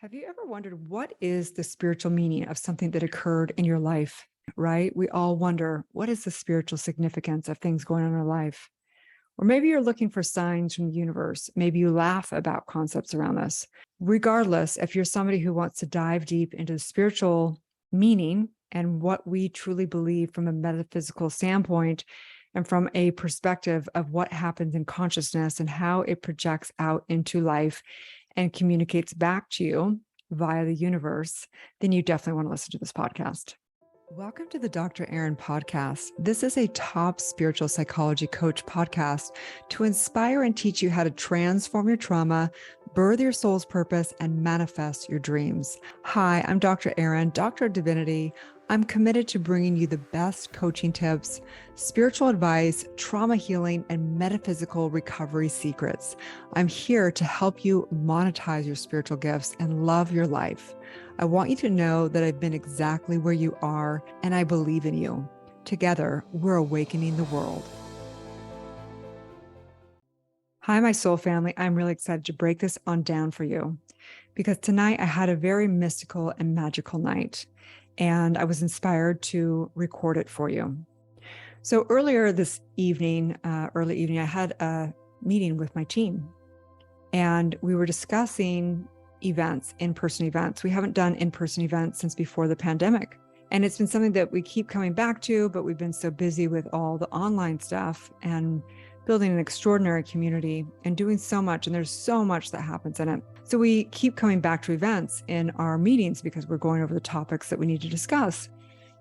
Have you ever wondered what is the spiritual meaning of something that occurred in your life, right? We all wonder, what is the spiritual significance of things going on in our life? Or maybe you're looking for signs from the universe. Maybe you laugh about concepts around this. Regardless, if you're somebody who wants to dive deep into the spiritual meaning and what we truly believe from a metaphysical standpoint and from a perspective of what happens in consciousness and how it projects out into life and communicates back to you via the universe, then you definitely want to listen to this podcast. Welcome to the Dr. Erin Podcast. This is a top spiritual psychology coach podcast to inspire and teach you how to transform your trauma, birth your soul's purpose, and manifest your dreams. Hi, I'm Dr. Erin, Doctor of Divinity. I'm committed to bringing you the best coaching tips, spiritual advice, trauma healing, and metaphysical recovery secrets. I'm here to help you monetize your spiritual gifts and love your life. I want you to know that I've been exactly where you are, and I believe in you. Together, we're awakening the world. Hi, my soul family. I'm really excited to break this on down for you because tonight I had a very mystical and magical night, and I was inspired to record it for you. So earlier this evening, early evening, I had a meeting with my team, and we were discussing events, in-person events. We haven't done in-person events since before the pandemic. And it's been something that we keep coming back to, but we've been so busy with all the online stuff and building an extraordinary community and doing so much. And there's so much that happens in it. So we keep coming back to events in our meetings because we're going over the topics that we need to discuss.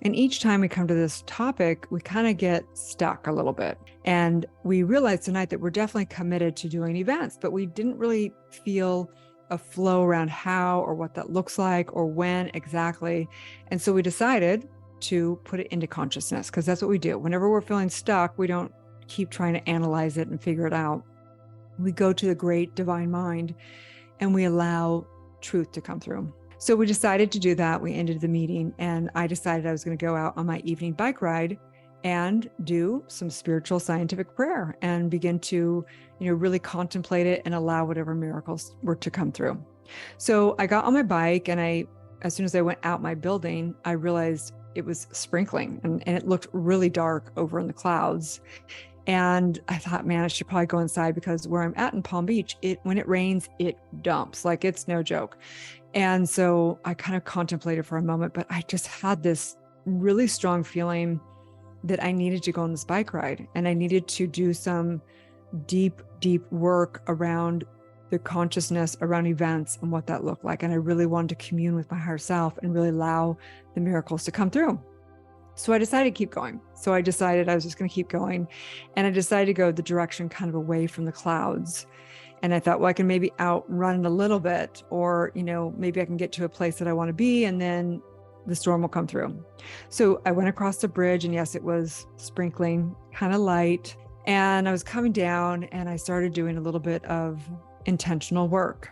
And each time we come to this topic, we kind of get stuck a little bit. And we realized tonight that we're definitely committed to doing events, but we didn't really feel a flow around how or what that looks like or when exactly. And so we decided to put it into consciousness because that's what we do. Whenever we're feeling stuck, we don't keep trying to analyze it and figure it out. We go to the great divine mind and we allow truth to come through. So we decided to do that. We ended the meeting and I decided I was going to go out on my evening bike ride and do some spiritual scientific prayer and begin to, really contemplate it and allow whatever miracles were to come through. So I got on my bike and as soon as I went out my building, I realized it was sprinkling and it looked really dark over in the clouds. And I thought, man, I should probably go inside because where I'm at in Palm Beach, when it rains, it dumps, like it's no joke. And so I kind of contemplated for a moment, but I just had this really strong feeling that I needed to go on this bike ride and I needed to do some deep work around the consciousness around events and what that looked like. And I really wanted to commune with my higher self and really allow the miracles to come through. So I decided to keep going. So I decided I was just going to keep going. And I decided to go the direction kind of away from the clouds. And I thought, well, I can maybe outrun it a little bit, or, maybe I can get to a place that I want to be. And then the storm will come through. So I went across the bridge and yes, it was sprinkling, kind of light. And I was coming down and I started doing a little bit of intentional work.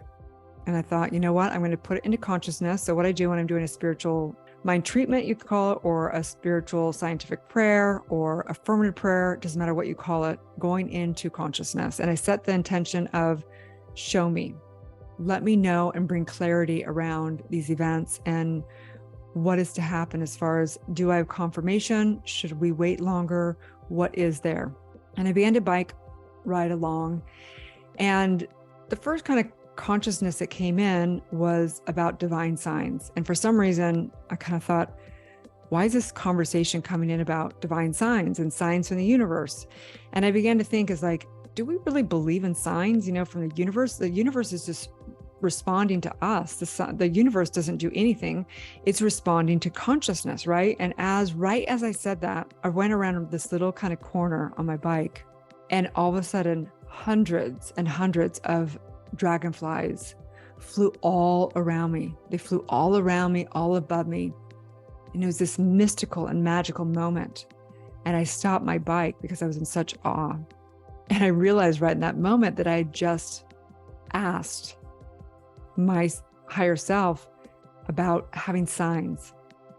And I thought, you know what, I'm going to put it into consciousness. So what I do when I'm doing a spiritual mind treatment, you could call it, or a spiritual scientific prayer or affirmative prayer, doesn't matter what you call it, going into consciousness. And I set the intention of show me, let me know and bring clarity around these events and what is to happen as far as, do I have confirmation? Should we wait longer? What is there? And I began to bike ride along. And the first kind of consciousness that came in was about divine signs. And for some reason, I kind of thought, why is this conversation coming in about divine signs and signs from the universe? And I began to think do we really believe in signs, from the universe? The universe is just responding to us. The universe doesn't do anything. It's responding to consciousness, right? And right as I said that, I went around this little kind of corner on my bike, and all of a sudden, hundreds and hundreds of dragonflies flew all around me. They flew all around me, all above me. And it was this mystical and magical moment. And I stopped my bike because I was in such awe. And I realized right in that moment that I had just asked my higher self about having signs.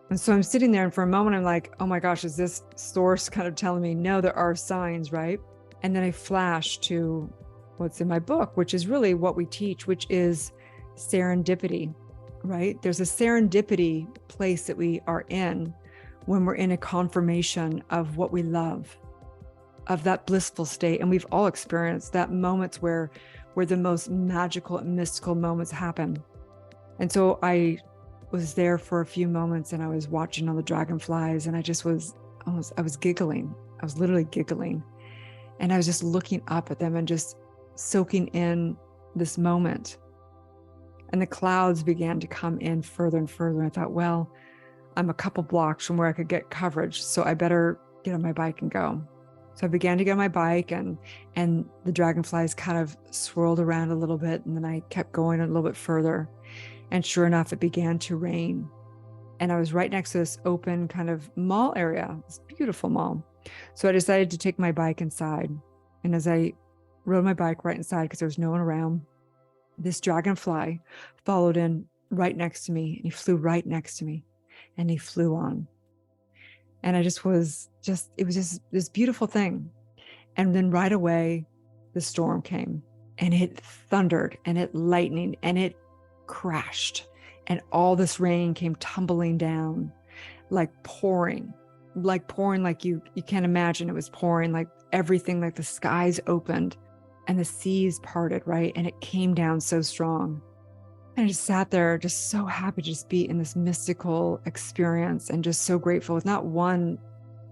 And so I'm sitting there and for a moment, I'm like, oh my gosh, is this source kind of telling me, no, there are signs, right? And then I flash to what's in my book, which is really what we teach, which is serendipity. right? There's a serendipity place that we are in when we're in a confirmation of what we love, of that blissful state. And we've all experienced that moments where the most magical and mystical moments happen. And so I was there for a few moments and I was watching all the dragonflies and I was giggling. I was literally giggling. And I was just looking up at them and just soaking in this moment. And the clouds began to come in further and further. I thought, well, I'm a couple blocks from where I could get coverage, so I better get on my bike and go. So I began to get on my bike and the dragonflies kind of swirled around a little bit. And then I kept going a little bit further. And sure enough, it began to rain. And I was right next to this open kind of mall area, this beautiful mall. So I decided to take my bike inside. And as I rode my bike right inside, because there was no one around, this dragonfly followed in right next to me. And he flew right next to me and he flew on. And it was just this beautiful thing. And then right away, the storm came and it thundered and it lightning and it crashed. And all this rain came tumbling down, like pouring like you can't imagine. It was pouring like everything, like the skies opened and the seas parted, right? And it came down so strong. And I just sat there, just so happy to just be in this mystical experience and just so grateful with not one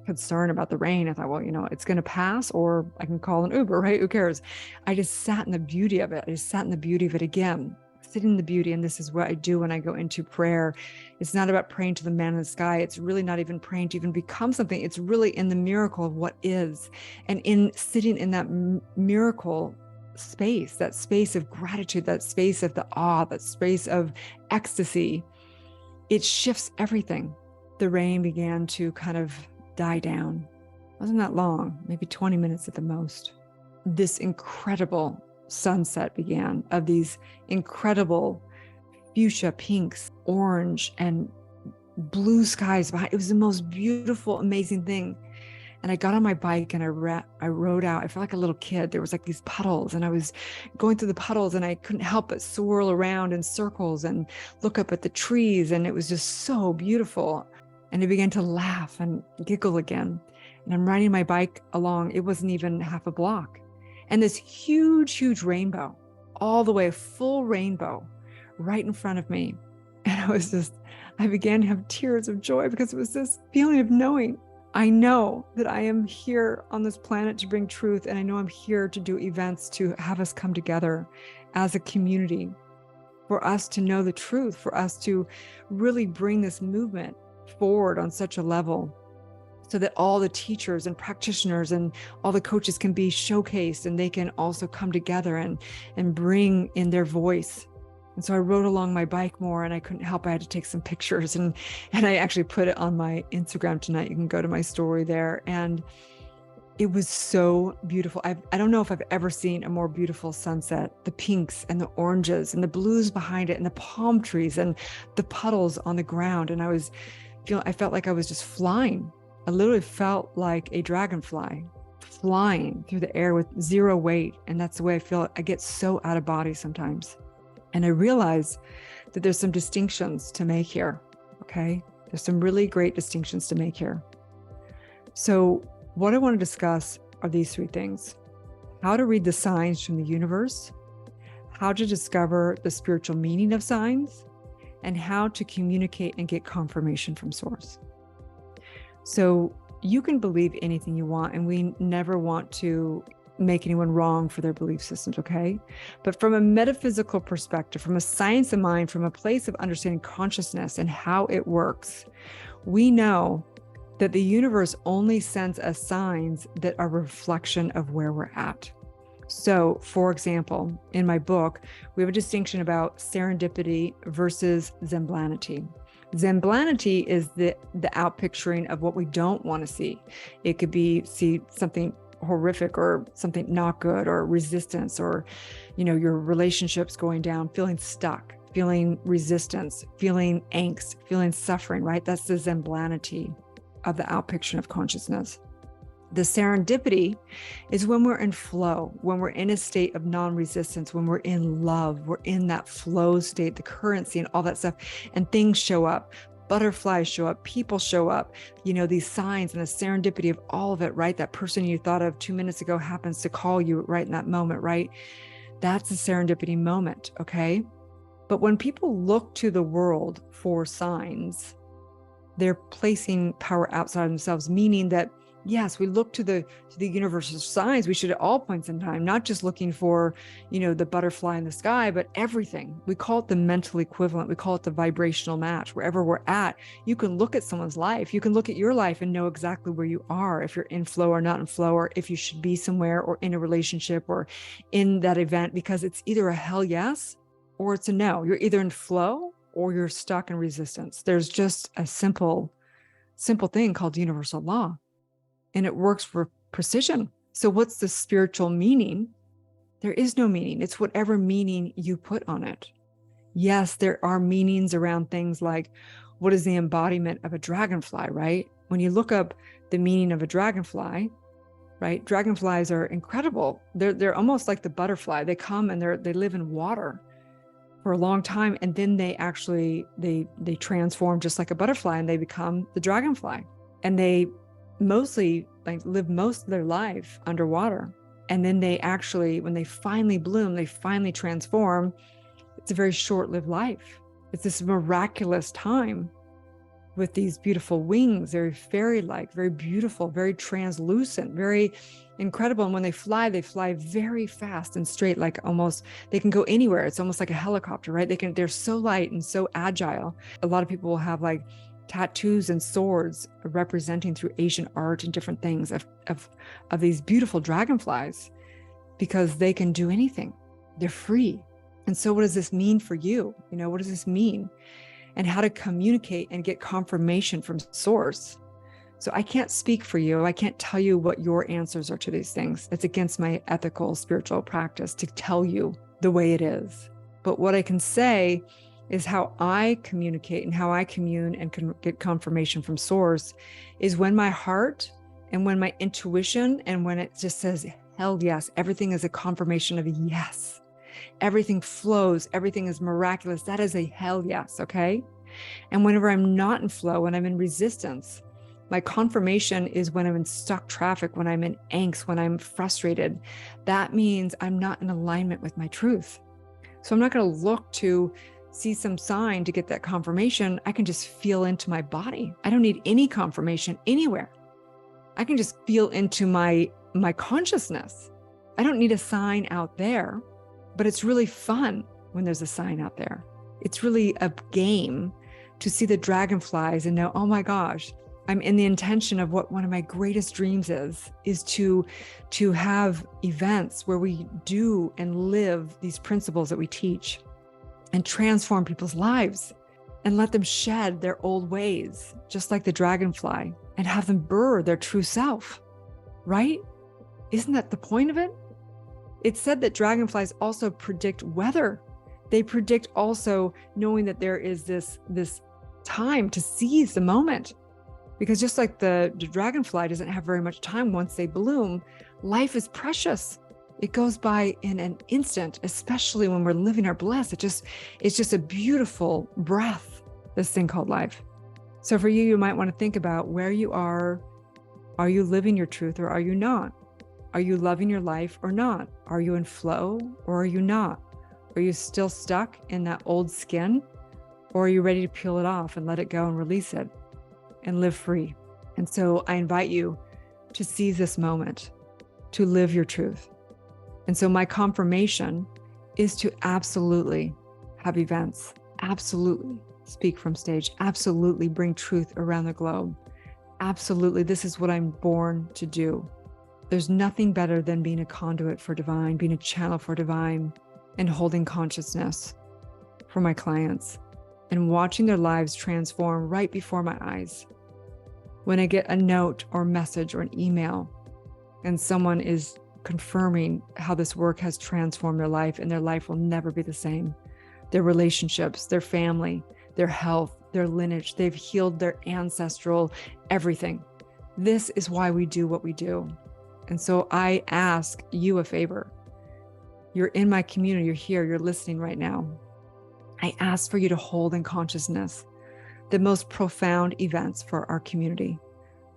concern about the rain. I thought, well, it's going to pass or I can call an Uber, right? Who cares? I just sat in the beauty of it. I just sat in the beauty of it again, sitting in the beauty. And this is what I do when I go into prayer. It's not about praying to the man in the sky. It's really not even praying to even become something. It's really in the miracle of what is. And in sitting in that miracle space, that space of gratitude, that space of the awe, that space of ecstasy, it shifts everything. The rain began to kind of die down. It wasn't that long, maybe 20 minutes at the most. This incredible sunset began of these incredible fuchsia pinks, orange and blue skies behind. It was the most beautiful, amazing thing. And I got on my bike and I rode out. I felt like a little kid. There was like these puddles and I was going through the puddles and I couldn't help but swirl around in circles and look up at the trees. And it was just so beautiful. And I began to laugh and giggle again. And I'm riding my bike along. It wasn't even half a block. And this huge, huge rainbow, all the way, full rainbow right in front of me. And I began to have tears of joy because it was this feeling of knowing, I know that I am here on this planet to bring truth. And I know I'm here to do events to have us come together as a community, for us to know the truth, for us to really bring this movement forward on such a level so that all the teachers and practitioners and all the coaches can be showcased and they can also come together and bring in their voice. And so I rode along my bike more and I couldn't help. I had to take some pictures and I actually put it on my Instagram tonight. You can go to my story there. And it was so beautiful. I don't know if I've ever seen a more beautiful sunset. The pinks and the oranges and the blues behind it and the palm trees and the puddles on the ground. And I felt like I was just flying. I literally felt like a dragonfly flying through the air with zero weight. And that's the way I feel. I get so out of body sometimes. And I realize that there's some distinctions to make here, okay? There's some really great distinctions to make here. So what I want to discuss are these three things: how to read the signs from the universe, how to discover the spiritual meaning of signs, and how to communicate and get confirmation from source. So you can believe anything you want, and we never want to make anyone wrong for their belief systems, okay? But from a metaphysical perspective, from a science of mind, from a place of understanding consciousness and how it works, we know that the universe only sends us signs that are a reflection of where we're at. So, for example, in my book, we have a distinction about serendipity versus zemblanity. Zemblanity is the outpicturing of what we don't want to see. It could be see something horrific or something not good or resistance or, your relationships going down, feeling stuck, feeling resistance, feeling angst, feeling suffering, right? That's the zemblanity of the outpicturing of consciousness. The serendipity is when we're in flow, when we're in a state of non-resistance, when we're in love, we're in that flow state, the currency and all that stuff, and things show up. Butterflies show up, people show up, these signs and the serendipity of all of it, right? That person you thought of 2 minutes ago happens to call you right in that moment, right? That's a serendipity moment, okay? But when people look to the world for signs, they're placing power outside of themselves, meaning that yes, we look to the universal signs. We should at all points in time, not just looking for, the butterfly in the sky, but everything. We call it the mental equivalent. We call it the vibrational match. Wherever we're at, you can look at someone's life. You can look at your life and know exactly where you are, if you're in flow or not in flow, or if you should be somewhere or in a relationship or in that event, because it's either a hell yes or it's a no. You're either in flow or you're stuck in resistance. There's just a simple thing called universal law. And it works for precision. So what's the spiritual meaning? There is no meaning. It's whatever meaning you put on it. Yes, there are meanings around things like, what is the embodiment of a dragonfly, right? When you look up the meaning of a dragonfly, right? Dragonflies are incredible. They're almost like the butterfly. They come and they live in water for a long time. And then they actually, they transform just like a butterfly and they become the dragonfly. And they mostly live most of their life underwater. And then they actually, when they finally bloom, they finally transform. It's a very short-lived life. It's this miraculous time with these beautiful wings, very fairy-like, very beautiful, very translucent, very incredible. And when they fly very fast and straight, like almost, they can go anywhere. It's almost like a helicopter, right? They're so light and so agile. A lot of people will have tattoos and swords representing through Asian art and different things of these beautiful dragonflies, because they can do anything. They're free. And so what does this mean for you? What does this mean? And how to communicate and get confirmation from source. So I can't speak for you. I can't tell you what your answers are to these things. It's against my ethical spiritual practice to tell you the way it is. But what I can say is how I communicate and how I commune and can get confirmation from source is when my heart and when my intuition and when it just says, hell yes, everything is a confirmation of a yes. Everything flows, everything is miraculous. That is a hell yes, okay? And whenever I'm not in flow, when I'm in resistance, my confirmation is when I'm in stuck traffic, when I'm in angst, when I'm frustrated. That means I'm not in alignment with my truth. So I'm not going to look to see some sign to get that confirmation. I can just feel into my body. I don't need any confirmation anywhere. I can just feel into my consciousness. I don't need a sign out there, but it's really fun when there's a sign out there. It's really a game to see the dragonflies and know, oh my gosh, I'm in the intention of what one of my greatest dreams is to have events where we do and live these principles that we teach and transform people's lives and let them shed their old ways, just like the dragonfly, and have them birth their true self, right? Isn't that the point of it? It's said that dragonflies also predict weather. They predict also knowing that there is this time to seize the moment. Because just like the dragonfly doesn't have very much time once they bloom, life is precious. It goes by in an instant, especially when we're living our bliss. It's just a beautiful breath, this thing called life. So for you might want to think about where you are. Are you living your truth or are you not? Are you loving your life or not? Are you in flow or are you not? Are you still stuck in that old skin? Or are you ready to peel it off and let it go and release it and live free? And so I invite you to seize this moment, to live your truth. And so my confirmation is to absolutely have events, absolutely speak from stage, absolutely bring truth around the globe. Absolutely, this is what I'm born to do. There's nothing better than being a conduit for divine, being a channel for divine, and holding consciousness for my clients and watching their lives transform right before my eyes. When I get a note or message or an email and someone is confirming how this work has transformed their life and their life will never be the same. Their relationships, their family, their health, their lineage, they've healed their ancestral everything. This is why we do what we do. And so I ask you a favor. You're in my community, you're here, you're listening right now. I ask for you to hold in consciousness the most profound events for our community,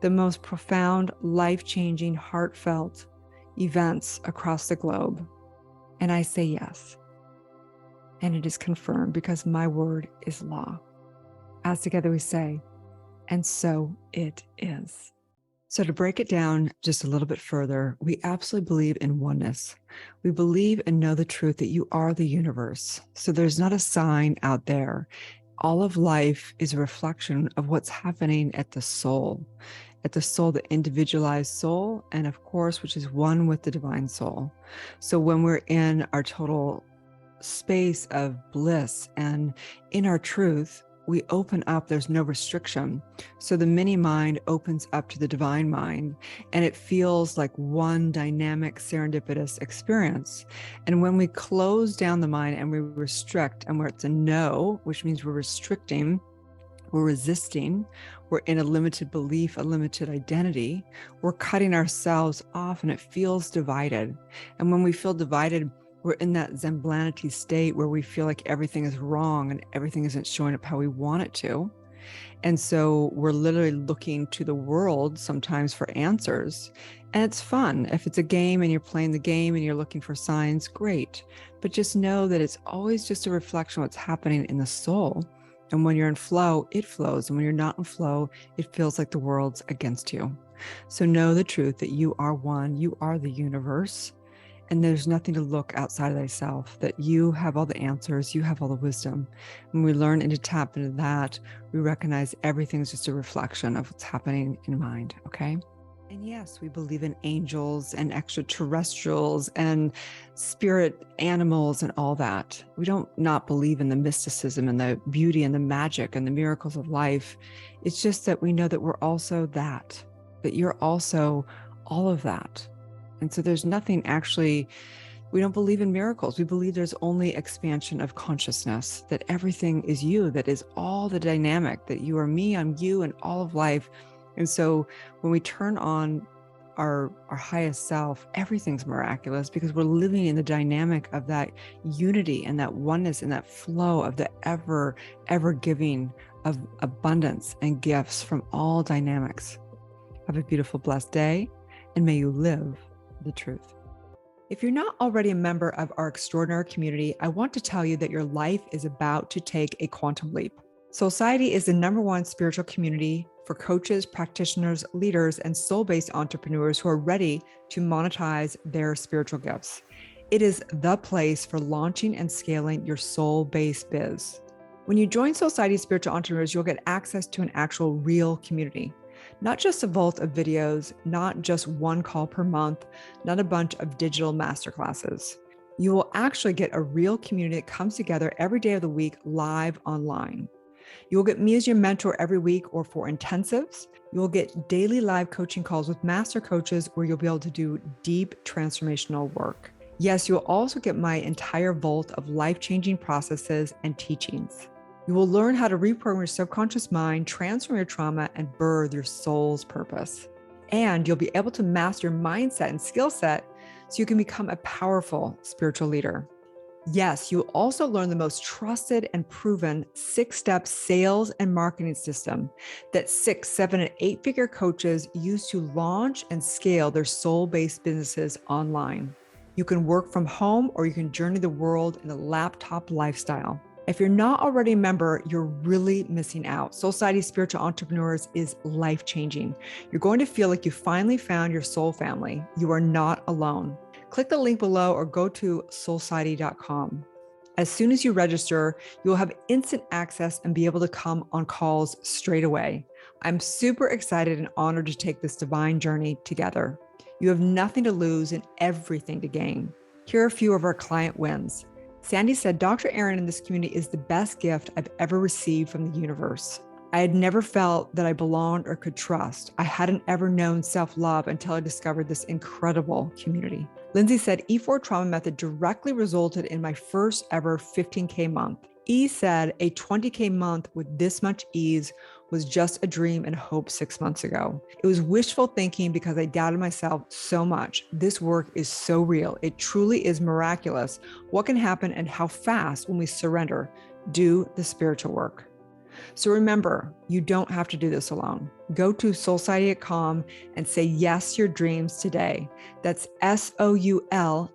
the most profound, life-changing, heartfelt events across the globe. And I say yes. And it is confirmed because my word is law. As together we say, and so it is. So to break it down just a little bit further, we absolutely believe in oneness. We believe and know the truth that you are the universe. So there's not a sign out there. All of life is a reflection of what's happening at the soul, the individualized soul, and of course, which is one with the divine soul. So when we're in our total space of bliss and in our truth, we open up, there's no restriction. So the mini mind opens up to the divine mind, and it feels like one dynamic serendipitous experience. And when we close down the mind and we restrict, and where it's a no, which means we're restricting, we're resisting, we're in a limited belief, a limited identity, we're cutting ourselves off, and it feels divided. And when we feel divided, we're in that Zemblanity state where we feel like everything is wrong and everything isn't showing up how we want it to. And so we're literally looking to the world sometimes for answers. And it's fun. If it's a game and you're playing the game and you're looking for signs, great. But just know that it's always just a reflection of what's happening in the soul. And when you're in flow, it flows. And when you're not in flow, it feels like the world's against you. So know the truth that you are one, you are the universe. And there's nothing to look outside of thyself, that you have all the answers, you have all the wisdom. When we learn and to tap into that, we recognize everything is just a reflection of what's happening in mind, okay? And yes, we believe in angels and extraterrestrials and spirit animals and all that. We don't not believe in the mysticism and the beauty and the magic and the miracles of life. It's just that we know that we're also that you're also all of that. And so there's nothing actually, we don't believe in miracles. We believe there's only expansion of consciousness, that everything is you, that is all the dynamic, that you are me, I'm you, and all of life. And so when we turn on our highest self, everything's miraculous because we're living in the dynamic of that unity and that oneness and that flow of the ever giving of abundance and gifts from all dynamics. Have a beautiful, blessed day, and may you live the truth. If you're not already a member of our extraordinary community, I want to tell you that your life is about to take a quantum leap. Soulciety is the #1 spiritual community for coaches, practitioners, leaders, and soul-based entrepreneurs who are ready to monetize their spiritual gifts. It is the place for launching and scaling your soul-based biz. When you join Soulciety Spiritual Entrepreneurs, you'll get access to an actual real community. Not just a vault of videos, not just one call per month, not a bunch of digital masterclasses. You will actually get a real community that comes together every day of the week live online. You will get me as your mentor every week or for intensives. You will get daily live coaching calls with master coaches where you'll be able to do deep transformational work. Yes, you'll also get my entire vault of life-changing processes and teachings. You will learn how to reprogram your subconscious mind, transform your trauma, and birth your soul's purpose. And you'll be able to master your mindset and skill set so you can become a powerful spiritual leader. Yes, you'll also learn the most trusted and proven 6-step sales and marketing system that 6, 7, and 8-figure coaches use to launch and scale their soul-based businesses online. You can work from home or you can journey the world in a laptop lifestyle. If you're not already a member, you're really missing out. Soulciety Spiritual Entrepreneurs is life-changing. You're going to feel like you finally found your soul family. You are not alone. Click the link below or go to soulciety.com. As soon as you register, you'll have instant access and be able to come on calls straight away. I'm super excited and honored to take this divine journey together. You have nothing to lose and everything to gain. Here are a few of our client wins. Sandy said, Dr. Erin in this community is the best gift I've ever received from the universe. I had never felt that I belonged or could trust. I hadn't ever known self-love until I discovered this incredible community. Lindsay said, E4 Trauma Method directly resulted in my first ever 15K month. E said, a 20K month with this much ease was just a dream and hope 6 months ago. It was wishful thinking because I doubted myself so much. This work is so real. It truly is miraculous what can happen and how fast when we surrender, do the spiritual work. So remember, you don't have to do this alone. Go to soulciety.com and say yes to your dreams today. That's SOULCIETE.com.